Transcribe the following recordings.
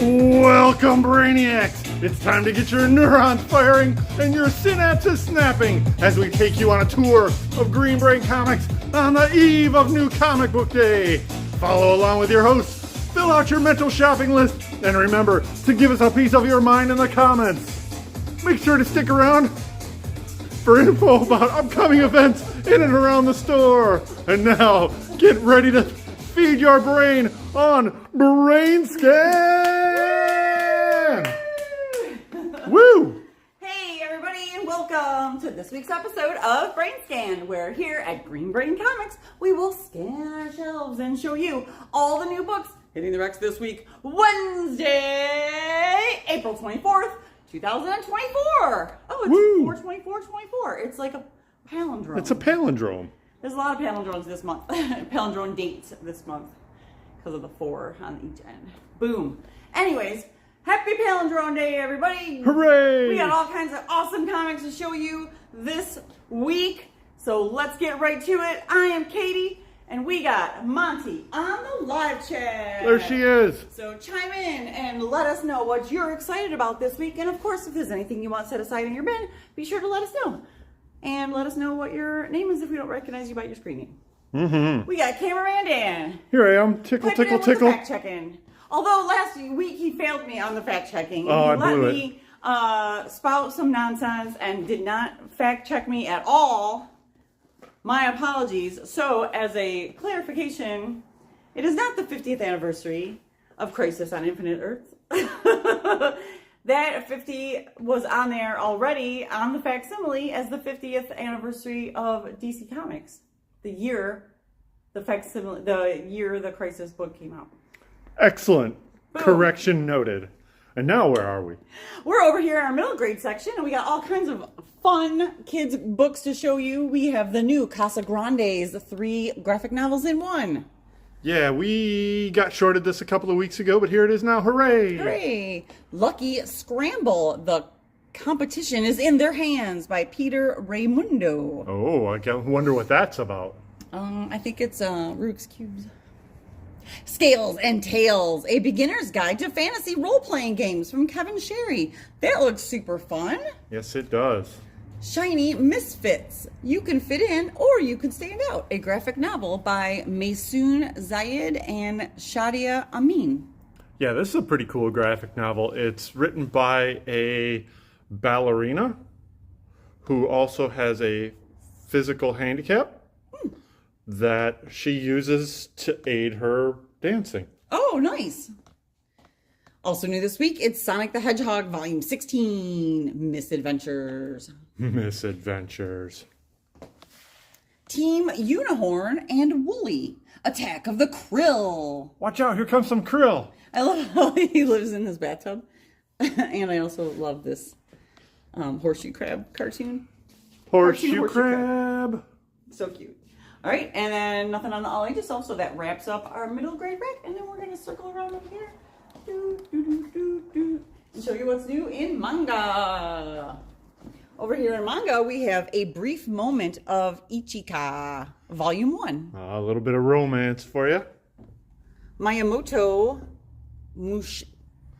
Welcome, Brainiacs! It's time to get your neurons firing and your synapses snapping as we take you on a tour of Green Brain Comics on the eve of New Comic Book Day. Follow along with your hosts, fill out your mental shopping list, and remember to give us a piece of your mind in the comments. Make sure to stick around for info about upcoming events in and around the store. And now, get ready to feed your brain on BrainScan! Woo! Hey everybody, and welcome to this week's episode of BrainScan, where here at Green Brain Comics, we will scan our shelves and show you all the new books hitting the Rex this week, Wednesday, April 24th, 2024. Oh, it's 4/24/24. It's like a palindrome. It's a palindrome. There's a lot of palindromes this month. Palindrome dates this month because of the 4 on each end. Boom. Anyways, happy Palindrome Day, everybody. Hooray! We got all kinds of awesome comics to show you this week. So let's get right to it. I am Katie, and we got Monty on the live chat. There she is. So chime in and let us know what you're excited about this week. And of course, if there's anything you want set aside in your bin, be sure to let us know. And let us know what your name is if we don't recognize you by your screen name. Mm-hmm. We got Cameraman Dan. Here I am. Tickle, tickle, tickle. Fact checking. Although last week he failed me on the fact checking. Oh, I he blew let me spout some nonsense and did not fact check me at all. My apologies. So, as a clarification, it is not the 50th anniversary of Crisis on Infinite Earths. That 50 was on there already on the facsimile as the 50th anniversary of DC Comics. The year the Crisis book came out. Excellent. Boom. Correction noted. And now where are we? We're over here in our middle grade section, and we got all kinds of fun kids books to show you. We have the new Casa Grande's 3 graphic novels in 1. Yeah, we got shorted this a couple of weeks ago, but here it is now. Hooray! Hooray! Lucky Scramble. The competition is in their hands by Peter Raimundo. Oh, I wonder what that's about. I think it's Rubik's Cubes. Scales and Tales, a beginner's guide to fantasy role-playing games from Kevin Sherry. That looks super fun. Yes, it does. Shiny Misfits. You can fit in or you can stand out. A graphic novel by Maysoon Zayed and Shadia Amin. Yeah, this is a pretty cool graphic novel. It's written by a ballerina who also has a physical handicap that she uses to aid her dancing. Oh, nice. Also new this week, it's Sonic the Hedgehog Volume 16, Misadventures. Misadventures. Team Unicorn and Wooly, Attack of the Krill. Watch out, here comes some krill. I love how he lives in his bathtub. And I also love this horseshoe crab cartoon. Horseshoe crab. So cute. All right, and then nothing on the all ages. Also, that wraps up our middle grade rack. And then we're going to circle around over here. And show you what's new in manga. Over here in manga, we have A Brief Moment of Ichika, Volume 1. A little bit of romance for you. Miyamoto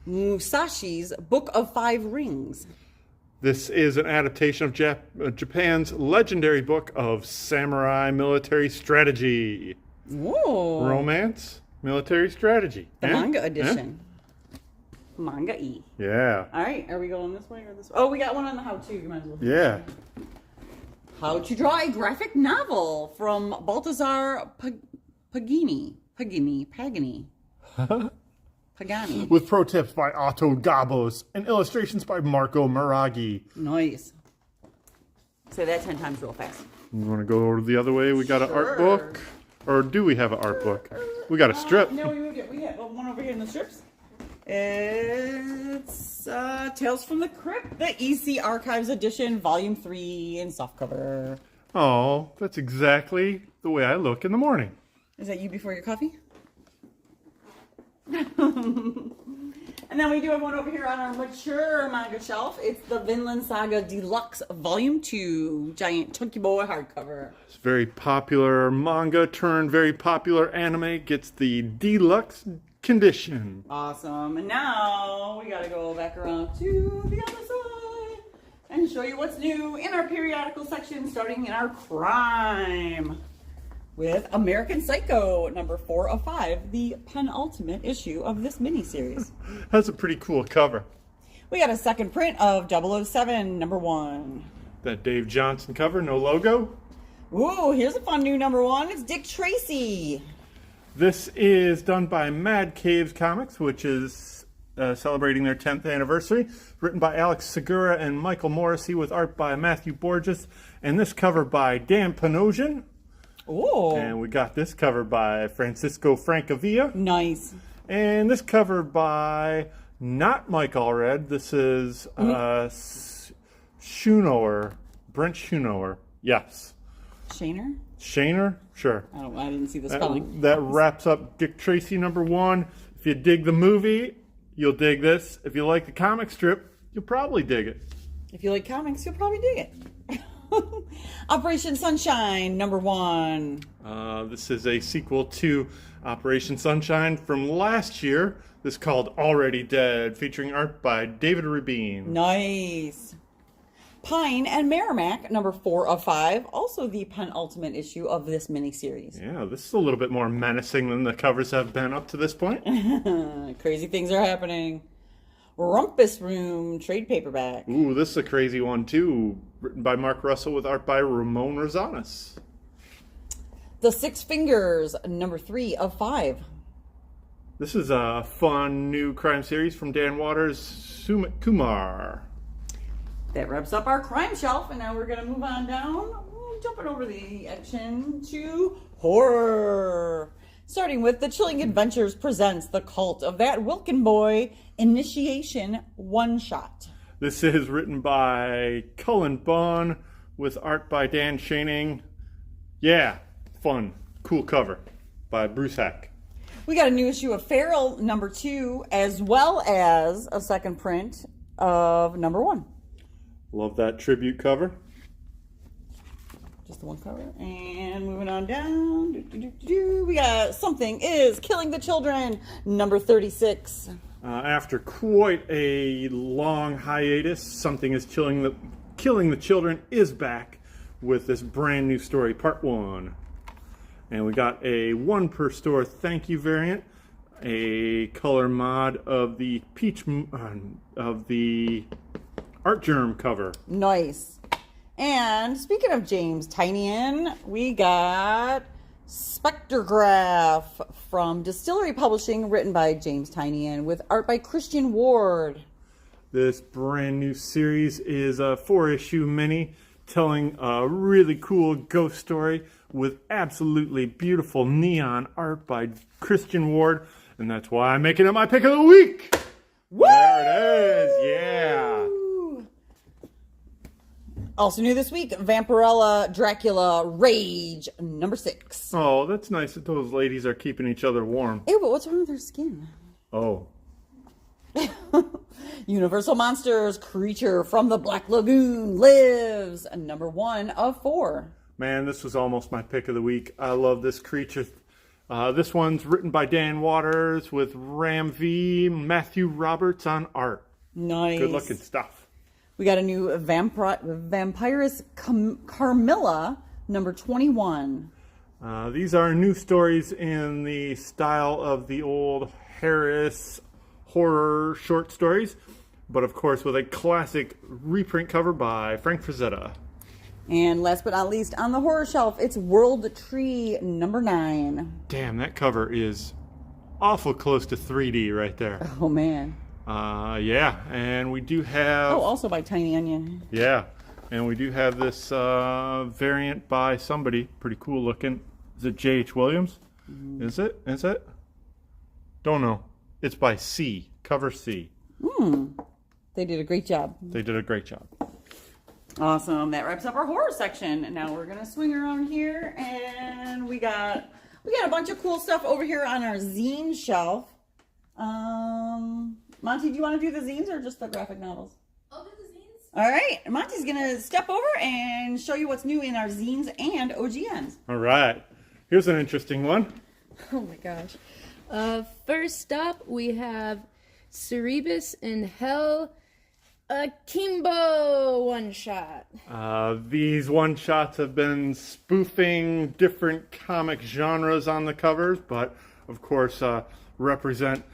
Musashi's Book of 5 Rings. This is an adaptation of Japan's legendary book of samurai military strategy. Whoa. Romance, military strategy. The manga edition. Manga-y. Yeah. All right, are we going this way or this way? Oh, we got one on the how-to. You might as well. Yeah. How to Draw a Graphic Novel from Baltazar Pagani. With pro tips by Otto Gabos and illustrations by Marco Maraghi. Nice. Say that 10 times real fast. You want to go over the other way? We got an art book. Or do we have an art book? We got a strip. No, we moved it. We have one over here in the strips. It's Tales from the Crypt, the EC Archives Edition, Volume 3 in softcover. Oh, that's exactly the way I look in the morning. Is that you before your coffee? And then we do have one over here on our mature manga shelf. It's the Vinland Saga Deluxe Volume 2, giant chunky boy hardcover. It's very popular manga turned very popular anime. Gets the deluxe condition. Awesome. And now we got to go back around to the other side and show you what's new in our periodical section, starting in our crime with American Psycho, number 4 of 5, the penultimate issue of this miniseries. That's a pretty cool cover. We got a second print of 007, number 1. That Dave Johnson cover, no logo. Ooh, here's a fun new number 1. It's Dick Tracy. This is done by Mad Caves Comics, which is celebrating their 10th anniversary. Written by Alex Segura and Michael Morrissey with art by Matthew Borges. And this cover by Dan Panosian. Ooh. And we got this cover by Francisco Francavilla. Nice. And this cover by not Mike Allred. This is Schoonower. Brent Schoonower. Yes. Shaner? Shaner? Sure. I didn't see the spelling. That wraps up Dick Tracy number 1. If you dig the movie, you'll dig this. If you like the comic strip, you'll probably dig it. If you like comics, you'll probably dig it. Operation Sunshine, number 1. This is a sequel to Operation Sunshine from last year. This is called Already Dead, featuring art by David Rubin. Nice. Pine and Merrimack, number 4 of 5, also the penultimate issue of this miniseries. Yeah, this is a little bit more menacing than the covers have been up to this point. Crazy things are happening. Rumpus Room trade paperback. Ooh, this is a crazy one too. Written by Mark Russell with art by Ramon Rosales. The Six Fingers, number 3 of 5. This is a fun new crime series from Dan Waters, Sumit Kumar. That wraps up our crime shelf, and now we're going to move on down, jumping over the action to horror. Starting with The Chilling Adventures presents The Cult of That Wilkin Boy Initiation One-Shot. This is written by Cullen Bunn with art by Dan Schoening. Yeah, fun, cool cover by Bruce Heck. We got a new issue of Feral, number 2, as well as a second print of number 1. Love that tribute cover. Just the one cover. And moving on down. We got Something is Killing the Children, number 36. After quite a long hiatus, Something is Killing the Children is back with this brand new story, part 1. And we got a 1 per store thank you variant, a color mod of the peach of the Art Germ cover. Nice. And speaking of James Tynion, we got Spectrograph from Distillery Publishing, written by James Tynion with art by Christian Ward. This brand new series is a 4-issue mini telling a really cool ghost story with absolutely beautiful neon art by Christian Ward, and that's why I'm making it my pick of the week. Woo! There it is. Yeah. Also new this week, Vampirella Dracula Rage, number 6. Oh, that's nice that those ladies are keeping each other warm. Ew, but what's wrong with their skin? Oh. Universal Monsters Creature from the Black Lagoon lives, number 1 of 4. Man, this was almost my pick of the week. I love this creature. This one's written by Dan Waters with Ram V, Matthew Roberts on art. Nice. Good looking stuff. We got a new Vampirus Carmilla, number 21. These are new stories in the style of the old Harris horror short stories, but of course with a classic reprint cover by Frank Frazetta. And last but not least, on the horror shelf, it's World Tree, number 9. Damn, that cover is awful close to 3D right there. Oh, man. Yeah, and we do have... Oh, also by Tiny Onion. Yeah, and we do have this variant by somebody, pretty cool looking. Is it J.H. Williams? Mm. Is it? Don't know. It's by C, cover C. They did a great job. They did a great job. Awesome. That wraps up our horror section. And now we're going to swing around here, and we got a bunch of cool stuff over here on our zine shelf. Monty, do you want to do the zines or just the graphic novels? I'll do the zines. All right. Monty's going to step over and show you what's new in our zines and OGNs. All right. Here's an interesting one. Oh, my gosh. First up, we have Cerebus in Hell Akimbo one-shot. These one-shots have been spoofing different comic genres on the covers, but of course represent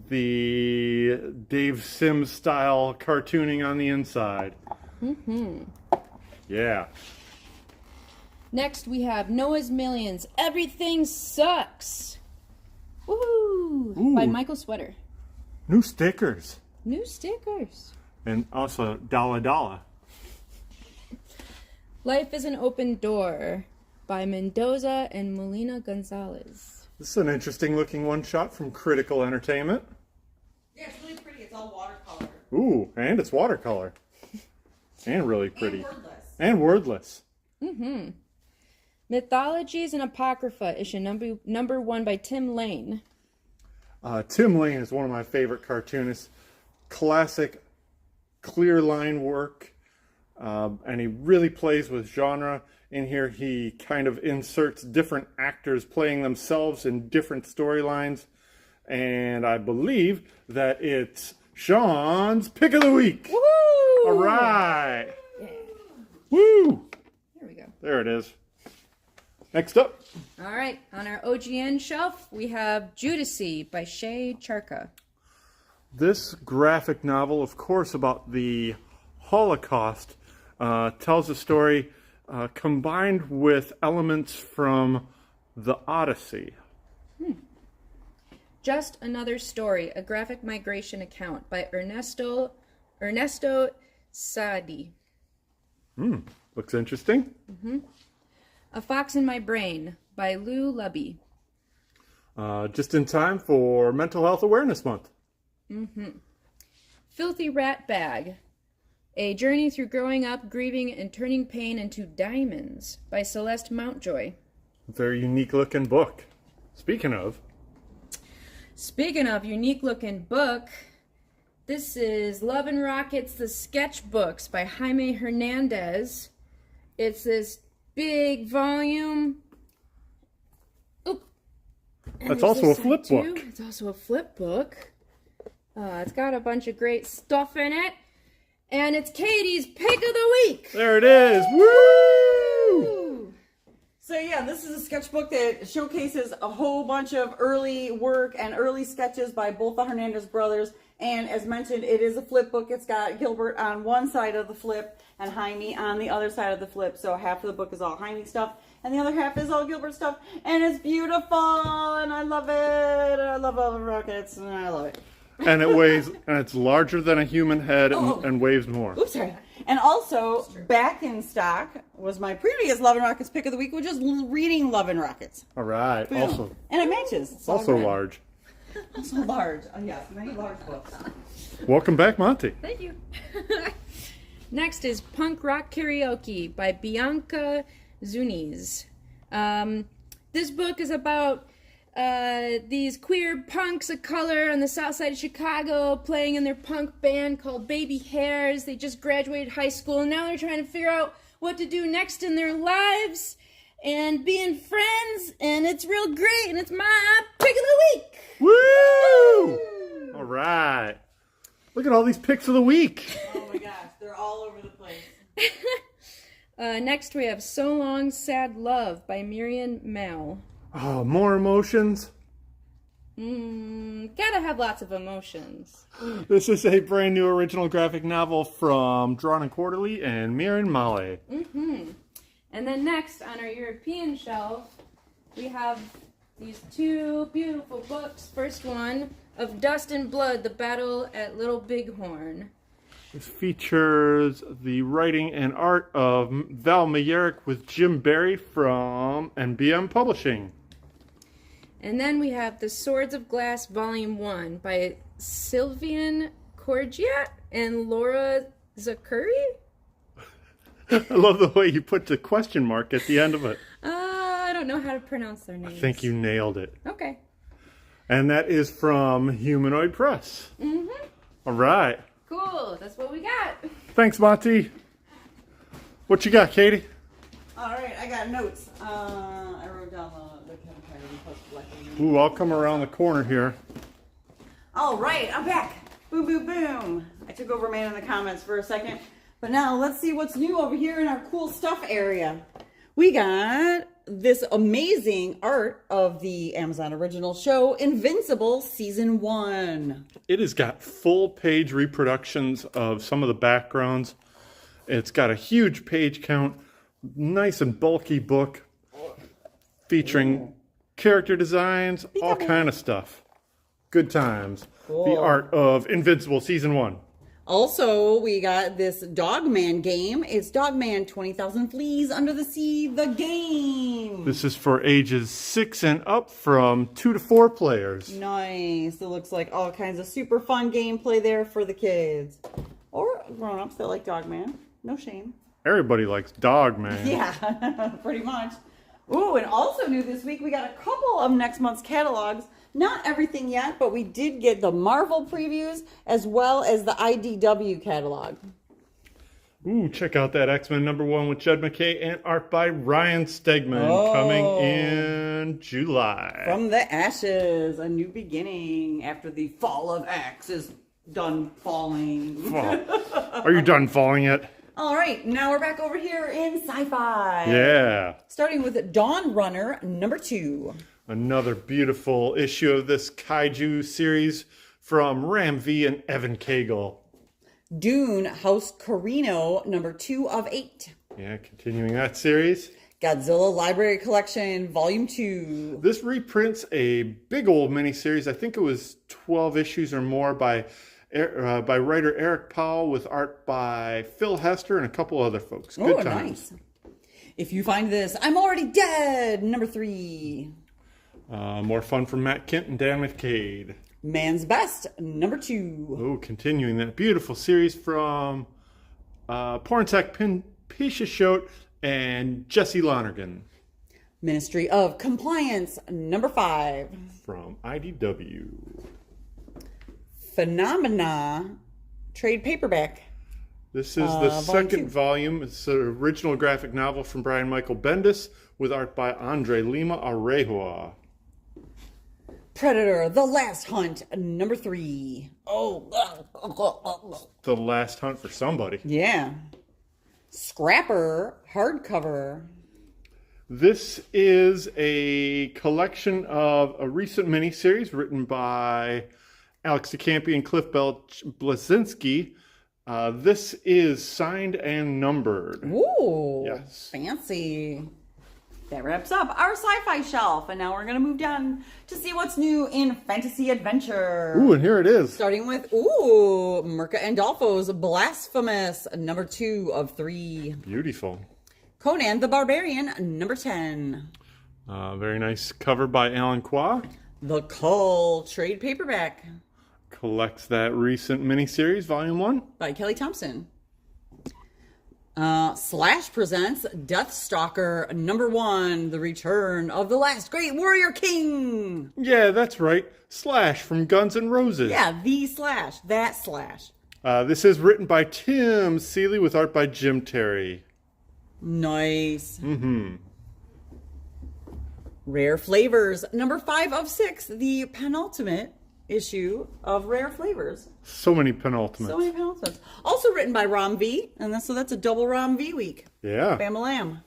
the Dave Sims style cartooning on the inside. Yeah. Next, we have Noah's Millions. Everything Sucks. Woohoo! Ooh. By Michael Sweater. New stickers. New stickers. And also Dalla Dalla. Life is an Open Door by Mendoza and Molina Gonzalez. This is an interesting looking one shot from Critical Entertainment. Yeah, it's really pretty. It's all watercolor. Ooh, and it's watercolor. And really pretty. And wordless. And wordless. Mythologies and Apocrypha, issue number 1 by Tim Lane. Tim Lane is one of my favorite cartoonists. Classic, clear line work. And he really plays with genre. In here, he kind of inserts different actors playing themselves in different storylines. And I believe that it's Sean's Pick of the Week. Woo! All right. Yeah. Woo! There we go. There it is. Next up. All right, on our OGN shelf, we have Judici by Shay Charka. This graphic novel, of course, about the Holocaust, tells a story combined with elements from the Odyssey. Just Another Story, a graphic migration account by Ernesto Saadi. Looks interesting. A Fox in My Brain by Lou Lubby. Just in time for Mental Health Awareness Month. Filthy Rat Bag, a journey through growing up, grieving, and turning pain into diamonds by Celeste Mountjoy. Very unique looking book. Speaking of unique looking book, this is Love and Rockets, the Sketchbooks by Jaime Hernandez. It's this big volume. Oop. And That's there's also this a flip side, too. book. It's also a flip book. It's got a bunch of great stuff in it. And it's Katie's Pick of the Week. There it is. Woo! So yeah, this is a sketchbook that showcases a whole bunch of early work and early sketches by both the Hernandez brothers. And as mentioned, it is a flip book. It's got Gilbert on one side of the flip and Jaime on the other side of the flip. So half of the book is all Jaime stuff and the other half is all Gilbert stuff. And it's beautiful and I love it. And I love all the rockets and I love it. And it weighs, and it's larger than a human head and weighs more. Oops, sorry. And also, back in stock was my previous Love and Rockets Pick of the Week, which is reading Love and Rockets. All right. Boom. Also, and it matches. It's all also good. large. Also large. Yes, many large books. Welcome back, Monty. Thank you. Next is Punk Rock Karaoke by Bianca Zuniz. This book is about these queer punks of color on the south side of Chicago playing in their punk band called Baby Hairs. They just graduated high school and now they're trying to figure out what to do next in their lives and being friends, and it's real great, and it's my Pick of the Week. Woo! All right. Look at all these picks of the week. Oh my gosh, they're all over the place. Next we have So Long Sad Love by Miriam Mal. Oh, more emotions. Gotta have lots of emotions. This is a brand new original graphic novel from Drawn and Quarterly and Miran Male. And then next on our European shelf, we have these two beautiful books. First one, Of Dust and Blood, The Battle at Little Bighorn. This features the writing and art of Val Mayerick with Jim Barry from NBM Publishing. And then we have The Swords of Glass, Volume 1 by Sylvian Corgiat and Laura Zakuri. I love the way you put the question mark at the end of it. I don't know how to pronounce their names. I think you nailed it. Okay. And that is from Humanoid Press. All right. Cool. That's what we got. Thanks, Monty. What you got, Katie? All right, I got notes. I wrote down the category post collecting Ooh, I'll come around the corner here. All right, I'm back. Boom, boom, boom. I took over man in the comments for a second. But now let's see what's new over here in our cool stuff area. We got this amazing art of the Amazon original show, Invincible Season 1. It has got full page reproductions of some of the backgrounds. It's got a huge page count, nice and bulky book featuring character designs, all kind of stuff. Good times. Cool. The art of Invincible Season 1. Also, we got this Dogman game. It's Dogman 20,000 Fleas Under the Sea, the game. This is for ages 6 and up from 2 to 4 players. Nice. It looks like all kinds of super fun gameplay there for the kids. Or grown-ups that like Dogman. No shame. Everybody likes Dogman. Yeah, pretty much. Ooh, and also new this week, we got a couple of next month's catalogs. Not everything yet, but we did get the Marvel previews as well as the IDW catalog. Ooh, check out that X-Men #1 with Judd McKay and art by Ryan Stegman coming in July. From the Ashes, a new beginning after the fall of X is done falling. Are you done falling yet? All right, now we're back over here in sci-fi. Yeah. Starting with Dawn Runner #2. Another beautiful issue of this kaiju series from Ram V and Evan Cagle. Dune House Carino #2 of 8. Yeah, continuing that series. Godzilla Library Collection Volume 2. This reprints a big old miniseries. I think it was 12 issues or more by writer Eric Powell with art by Phil Hester and a couple other folks. Good times. Nice. If you find this, I'm Already Dead #3. More fun from Matt Kent and Dan McCade. Man's Best #2. Oh, continuing that beautiful series from Pornsack Pishashot and Jesse Lonergan. Ministry of Compliance #5. From IDW. Phenomena trade paperback. This is the volume second 2. volume. It's an original graphic novel from Brian Michael Bendis with art by Andre Lima Arejua. Predator The Last Hunt #3. Oh. The Last Hunt for somebody. Yeah. Scrapper hardcover. This is a collection of a recent miniseries written by Alex DeCampi and Cliff Blazinski. This is signed and numbered. Ooh. Yes. Fancy. That wraps up our sci-fi shelf, and now we're going to move down to see what's new in fantasy adventure. Ooh, and here it is. Starting with, Mirka Andolfo's Blasphemous #2 of 3. Beautiful. Conan the Barbarian #10. Very nice cover by Alan Qua. The Cull trade paperback Collects that recent miniseries, Volume 1. by Kelly Thompson. Slash presents Deathstalker #1, The Return of the Last Great Warrior King. Yeah, that's right. Slash from Guns N' Roses. Yeah, the Slash. That Slash. This is written by Tim Seeley with art by Jim Terry. Nice. Mm-hmm. Rare Flavors #5 of 6, the penultimate issue of Rare Flavors. So many penultimates. So many penultimates. Also written by Rom V, and so that's a double Rom V week. Yeah. Bam-a-lam.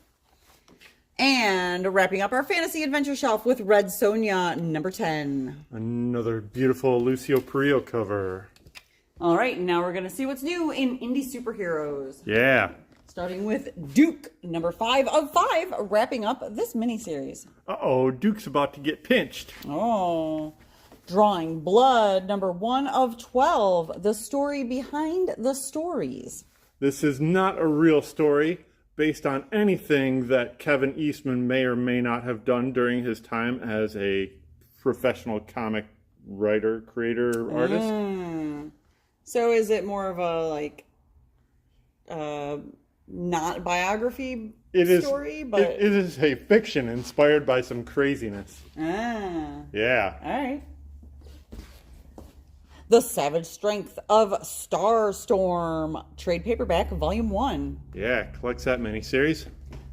And wrapping up our fantasy adventure shelf with Red Sonja #10. Another beautiful Lucio Perillo cover. All right, now we're going to see what's new in indie superheroes. Yeah. Starting with Duke #5 of 5, wrapping up this miniseries. Uh-oh, Duke's about to get pinched. Oh. Drawing Blood #1 of 12, the story behind the stories. This is not a real story based on anything that Kevin Eastman may or may not have done during his time as a professional comic writer, creator, artist. So is it more of a, not biography story? But it is a fiction inspired by some craziness. Yeah. All right. The Savage Strength of Starstorm trade paperback, Volume 1. Yeah, collects that miniseries.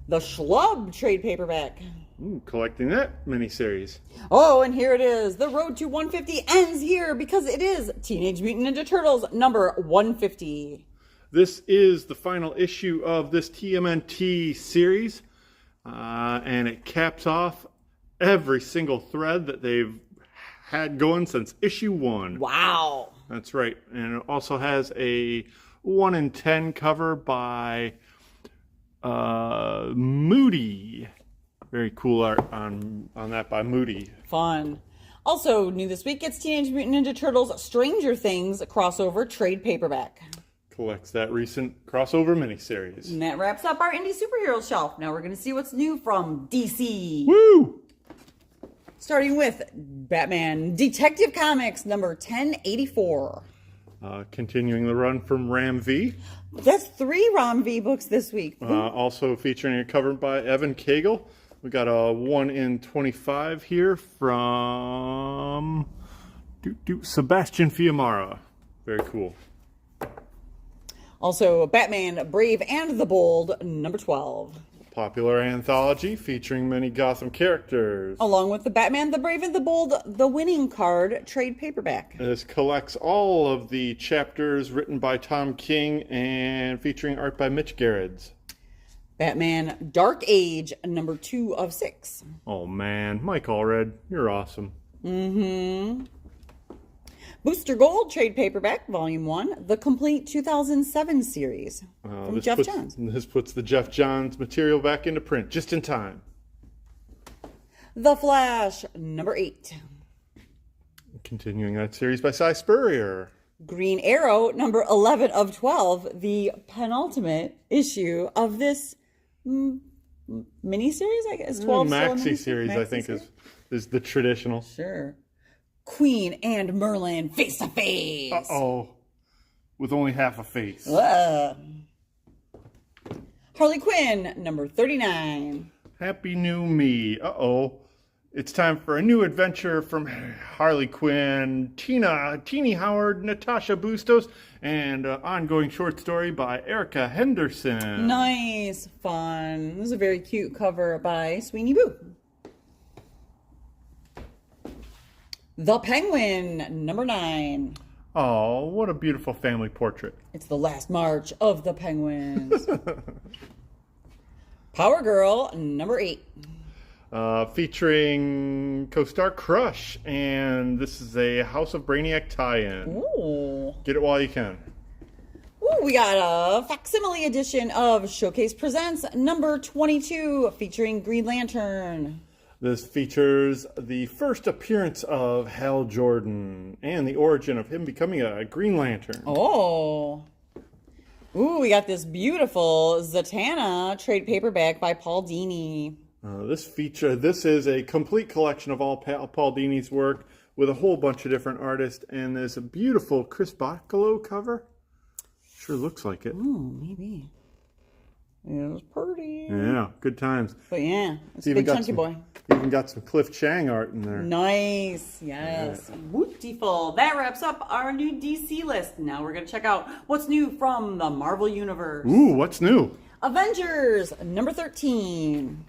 The Schlub trade paperback. Ooh, collecting that miniseries. Oh, and here it is. The road to 150 ends here because it is Teenage Mutant Ninja Turtles number 150. This is the final issue of this TMNT series, and it caps off every single thread that they've had going since issue 1. Wow. That's right. And it also has a 1 in 10 cover by Moody. Very cool art on that by Moody. Fun. Also, new this week, it's Teenage Mutant Ninja Turtles Stranger Things crossover trade paperback. Collects that recent crossover miniseries. And that wraps up our indie superhero shelf. Now we're going to see what's new from DC. Woo! Starting with Batman Detective Comics number 1084. Continuing the run from Ram V. That's 3 Ram V books this week. Also featuring a cover by Evan Cagle. We got a 1 in 25 here from Sebastian Fiamara. Very cool. Also, Batman Brave and the Bold number 12. Popular anthology featuring many Gotham characters. Along with the Batman the Brave and the Bold, the winning card trade paperback. This collects all of the chapters written by Tom King and featuring art by Mitch Gerrits. Batman Dark Age number 2 of 6. Oh man, Mike Allred, you're awesome. Mm-hmm. Booster Gold trade paperback, volume 1, the complete 2007 series from Jeff Johns. This puts the Jeff Johns material back into print just in time. The Flash number 8. Continuing that series by Cy Spurrier. Green Arrow number 11 of 12, the penultimate issue of this miniseries, I guess. 12 maxi series, I think, is the traditional. Sure. Queen and Merlin face to face. Uh-oh. With only half a face. Harley Quinn, number 39. Happy new me. Uh-oh. It's time for a new adventure from Harley Quinn, Teeny Howard, Natasha Bustos, and an ongoing short story by Erica Henderson. Nice. Fun. This is a very cute cover by Sweeney Boo. The Penguin, number 9. Oh, what a beautiful family portrait. It's the last march of the Penguins. Power Girl, number 8. Featuring co-star Crush, and this is a House of Brainiac tie-in. Ooh. Get it while you can. Ooh, we got a facsimile edition of Showcase Presents number 22, featuring Green Lantern. This features the first appearance of Hal Jordan and the origin of him becoming a Green Lantern. Oh. Ooh, we got this beautiful Zatanna trade paperback by Paul Dini. This is a complete collection of all Paul Dini's work with a whole bunch of different artists, and there's a beautiful Chris Bachalo cover. Sure looks like it. Ooh, maybe. It was pretty. Yeah, good times. But yeah, it's a big chunky boy. Even got some Cliff Chang art in there. Nice. Yes. Yeah. Beautiful. That wraps up our new DC list. Now we're going to check out what's new from the Marvel Universe. Ooh, what's new? Avengers, number 13.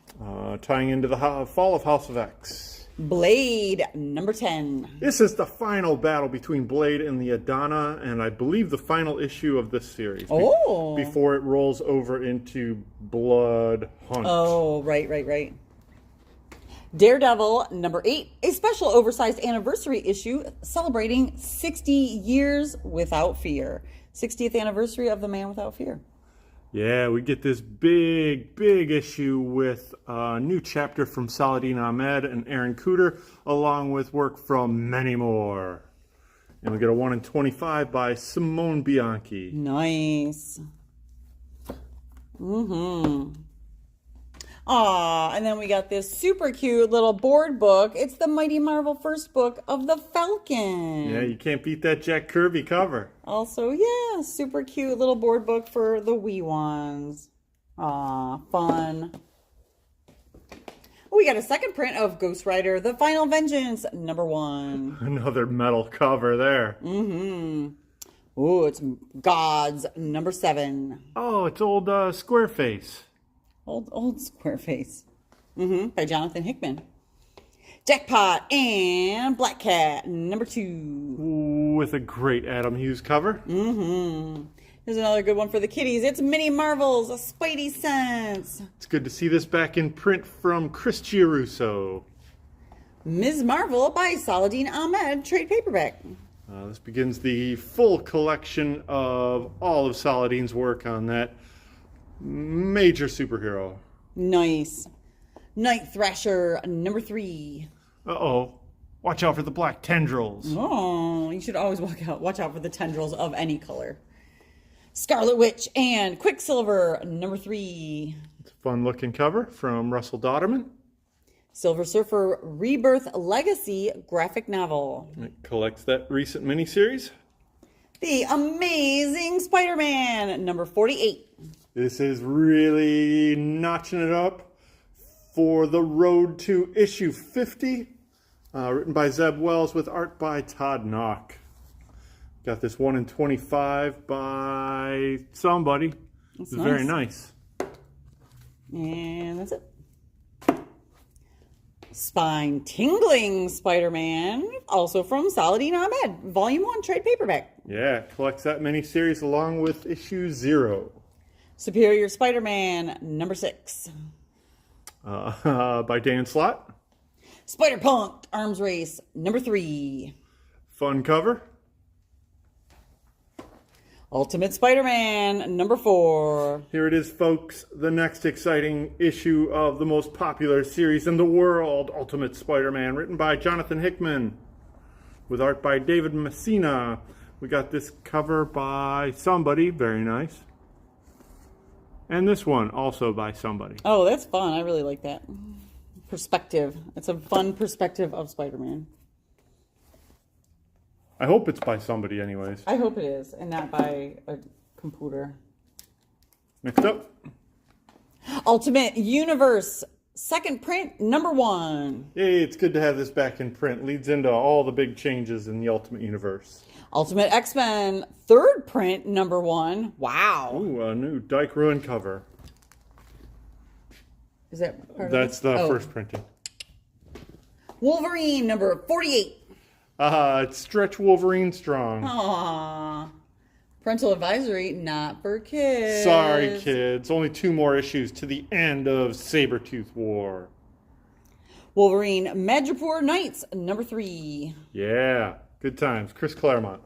Tying into the fall of House of X. Blade, number 10. This is the final battle between Blade and the Adana, and I believe the final issue of this series. Oh. Before it rolls over into Blood Hunt. Oh, right. Daredevil, number 8. A special oversized anniversary issue celebrating 60 years without fear. 60th anniversary of The Man Without Fear. Yeah, we get this big issue with a new chapter from Saladin Ahmed and Aaron Cooter, along with work from many more. And we get a 1 in 25 by Simone Bianchi. Nice. Aw, and then we got this super cute little board book. It's the Mighty Marvel first book of the Falcon. Yeah, you can't beat that Jack Kirby cover. Also, yeah, super cute little board book for the wee ones. Aw, fun. We got a second print of Ghost Rider, The Final Vengeance, number 1. Another metal cover there. Ooh, it's Gods, number 7. Oh, it's old Squareface. Old Squareface. By Jonathan Hickman. Jackpot and Black Cat, number 2. With a great Adam Hughes cover. Here's another good one for the kiddies. It's Mini Marvels, a Spidey Sense. It's good to see this back in print from Chris Giarrusso. Ms. Marvel by Saladin Ahmed, trade paperback. This begins the full collection of all of Saladin's work on that major superhero. Nice. Night Thrasher, number 3. Uh-oh. Watch out for the black tendrils. Oh, you should always watch out for the tendrils of any color. Scarlet Witch and Quicksilver, number 3. It's a fun-looking cover from Russell Dodderman. Silver Surfer Rebirth Legacy graphic novel. It collects that recent miniseries. The Amazing Spider-Man, number 48. This is really notching it up for the road to issue 50. Written by Zeb Wells with art by Todd Knock. Got this 1 in 25 by somebody. It's nice. very nice. And that's it. Spine Tingling Spider-Man, also from Saladin Ahmed, Volume 1, trade paperback. Yeah, it collects that miniseries along with issue 0. Superior Spider-Man, number 6. By Dan Slott. Spider-Punk Arms Race, number 3. Fun cover. Ultimate Spider-Man, number 4. Here it is, folks. The next exciting issue of the most popular series in the world, Ultimate Spider-Man, written by Jonathan Hickman, with art by David Messina. We got this cover by somebody, very nice. And this one, also by somebody. Oh, that's fun. I really like that. Perspective. It's a fun perspective of Spider-Man. I hope it's by somebody anyways. I hope it is, and not by a computer. Next up. Ultimate Universe, second print, number 1. Yay, it's good to have this back in print. Leads into all the big changes in the Ultimate Universe. Ultimate X-Men, third print, number 1. Wow. Ooh, a new Dyke Ruin cover. Is that part That's of the it? first printing. Wolverine, number 48. It's Stretch Wolverine Strong. Aww. Parental advisory, not for kids. Sorry, kids. Only 2 more issues to the end of Sabretooth War. Wolverine Madripoor Knights, number 3. Yeah, good times. Chris Claremont.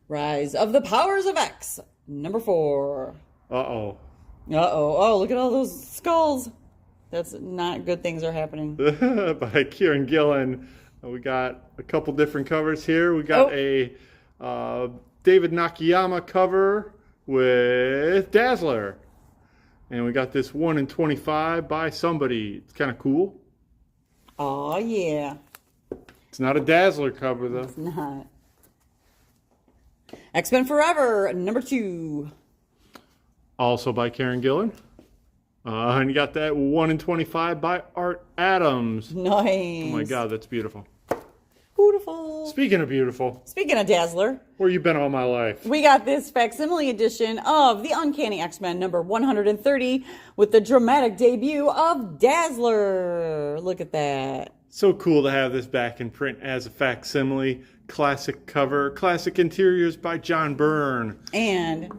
Rise of the Powers of X, number 4. Uh-oh. Uh-oh. Oh, look at all those skulls. That's not good things are happening. By Kieran Gillen. We got a couple different covers here. We got a David Nakayama cover with Dazzler. And we got this 1 in 25 by somebody. It's kind of cool. Oh, yeah. It's not a Dazzler cover, though. It's not. X-Men Forever, number 2. Also by Kieran Gillen. And you got that 1 in 25 by Art Adams. Nice. Oh my God, that's beautiful. Beautiful. Speaking of beautiful, Speaking of Dazzler, where you been all my life? we got this facsimile edition of The Uncanny X-Men number 130 with the dramatic debut of Dazzler. Look at that. So cool to have this back in print as a facsimile. Classic cover, classic interiors by John Byrne. And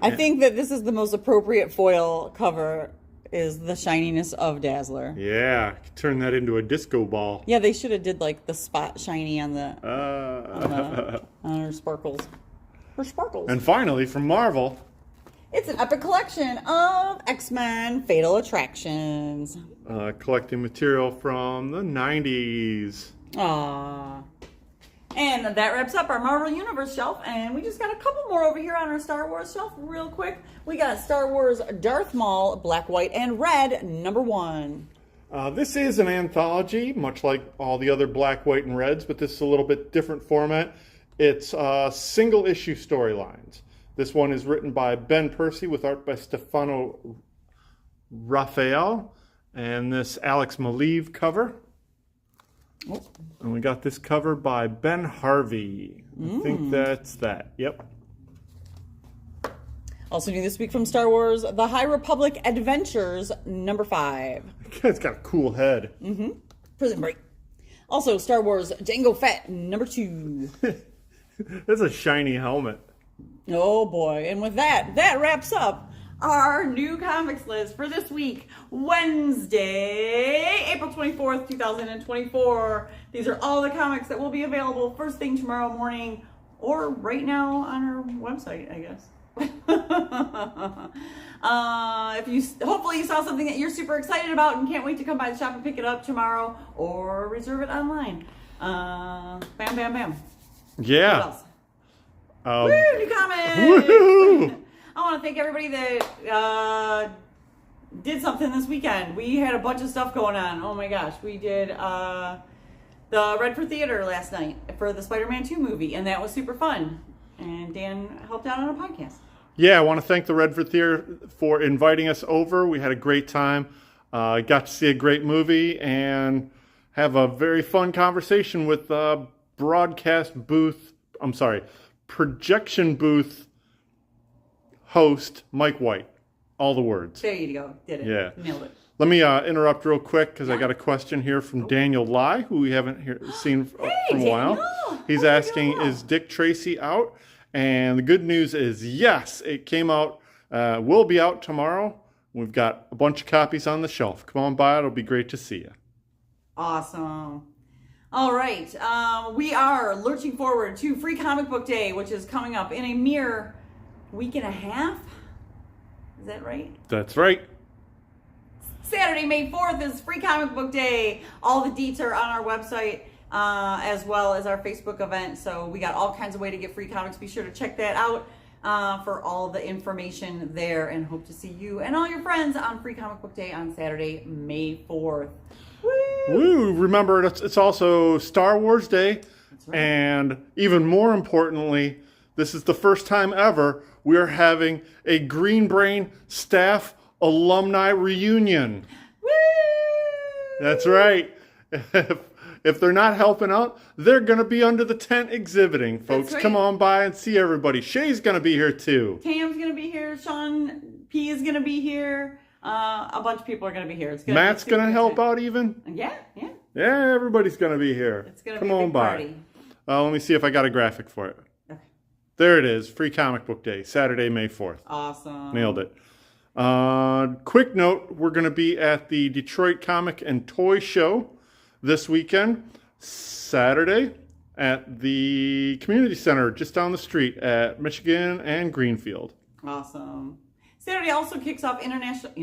I think that this is the most appropriate foil cover, is the shininess of Dazzler. Yeah, turn that into a disco ball. Yeah, they should have did like the spot shiny on her sparkles. Her sparkles. And finally, from Marvel, It's an epic collection of X-Men Fatal Attractions. collecting material from the 90s. Aww. And that wraps up our Marvel Universe shelf, and we just got a couple more over here on our Star Wars shelf real quick. We got Star Wars Darth Maul, Black, White, and Red, number 1. This is an anthology, much like all the other Black, White, and Reds, but this is a little bit different format. It's single issue storylines. This one is written by Ben Percy with art by Stefano Raphael, and this Alex Maleev cover. Oh. And we got this cover by Ben Harvey. I think that's that. Yep. Also new this week from Star Wars, The High Republic Adventures number 5. It's got a cool head. Prison Break. Also Star Wars Jango Fett number 2. That's a shiny helmet. Oh boy. And with that wraps up our new comics list for this week, Wednesday, April 24th, 2024. These are all the comics that will be available first thing tomorrow morning or right now on our website, I guess. Hopefully you saw something that you're super excited about and can't wait to come by the shop and pick it up tomorrow or reserve it online. Bam, bam, bam. Yeah. What else? Woo, new comics! Woohoo! I want to thank everybody that did something this weekend. We had a bunch of stuff going on. Oh my gosh. We did the Redford Theater last night for the Spider-Man 2 movie, and that was super fun. And Dan helped out on a podcast. Yeah, I want to thank the Redford Theater for inviting us over. We had a great time. Got to see a great movie and have a very fun conversation with projection booth host Mike White. All the words. There you go. Did it. Yeah. Nailed it. Let me interrupt real quick because I got a question here from Daniel Lai, who we haven't seen from a while. He's asking, is Dick Tracy out? And the good news is yes, it came out, will be out tomorrow. We've got a bunch of copies on the shelf. Come on by, it'll be great to see you. Awesome. All right, we are lurching forward to Free Comic Book Day, which is coming up in a mere week and a half. Is that right? That's right. Saturday, May 4th is Free Comic Book Day. All the deets are on our website, as well as our Facebook event. So we got all kinds of way to get free comics. Be sure to check that out for all the information there, and hope to see you and all your friends on Free Comic Book Day on Saturday, May 4th. Woo! Woo! Remember, it's also Star Wars Day. That's right. And even more importantly, this is the first time ever we are having a Green Brain staff alumni reunion. Woo! That's right. If they're not helping out, they're going to be under the tent exhibiting, folks. That's right. Come on by and see everybody. Shay's going to be here too. Tam's going to be here. Sean P is going to be here. A bunch of people are going to be here. Matt's going to help out even? Yeah. Yeah, everybody's going to be here. It's going to Come be a on big by. party. Let me see if I got a graphic for it. Okay. There it is. Free Comic Book Day, Saturday, May 4th. Awesome. Nailed it. Quick note, we're going to be at the Detroit Comic and Toy Show this weekend, Saturday, at the Community Center just down the street at Michigan and Greenfield. Awesome. Saturday also kicks off Independent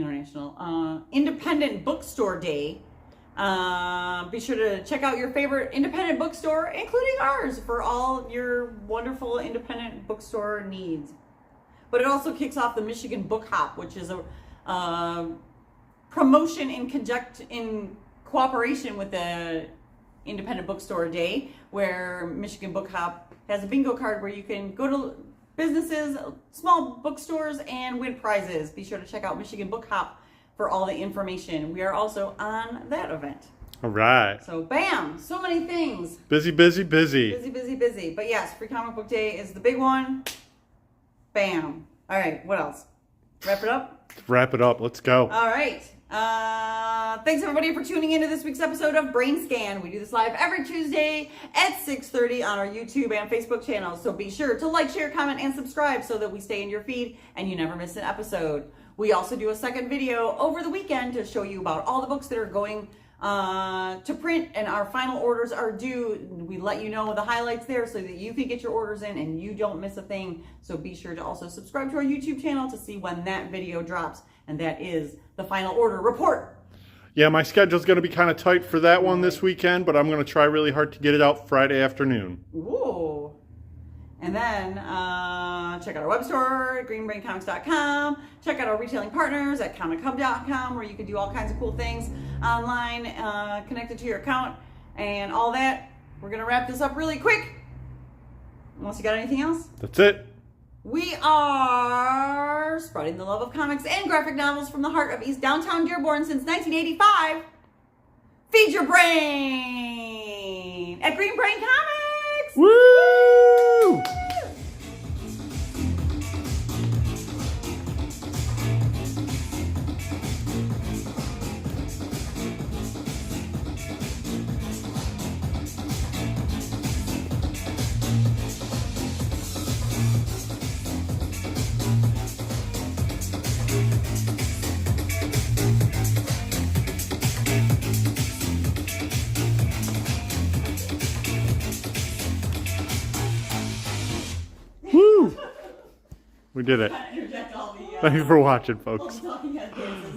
Bookstore Day. Be sure to check out your favorite independent bookstore, including ours, for all your wonderful independent bookstore needs. But it also kicks off the Michigan Book Hop, which is a promotion in cooperation with the Independent Bookstore Day, where Michigan Book Hop has a bingo card where you can go to businesses, small bookstores, and win prizes. Be sure to check out Michigan Book Hop for all the information. We are also on that event. All right. So bam, so many things. Busy. Busy. But yes, Free Comic Book Day is the big one. Bam. All right, what else? Wrap it up? Wrap it up. Let's go. All right. Thanks everybody for tuning into this week's episode of BrainScan. We do this live every Tuesday at 6:30 on our YouTube and Facebook channels. So be sure to like, share, comment, and subscribe so that we stay in your feed and you never miss an episode. We also do a second video over the weekend to show you about all the books that are going to print and our final orders are due. We let you know the highlights there so that you can get your orders in and you don't miss a thing. So be sure to also subscribe to our YouTube channel to see when that video drops, and that is the final order report. Yeah, my schedule's going to be kind of tight for that one this weekend, but I'm going to try really hard to get it out Friday afternoon. Ooh. And then check out our web store at greenbraincomics.com. Check out our retailing partners at COMICHUB.com, where you can do all kinds of cool things online connected to your account and all that. We're going to wrap this up really quick. Unless you got anything else? That's it. We are spreading the love of comics and graphic novels from the heart of East Downtown Dearborn since 1985. Feed your brain at Green Brain Comics. Woo! We did it. Interject all the Thanks for watching, folks. talking head games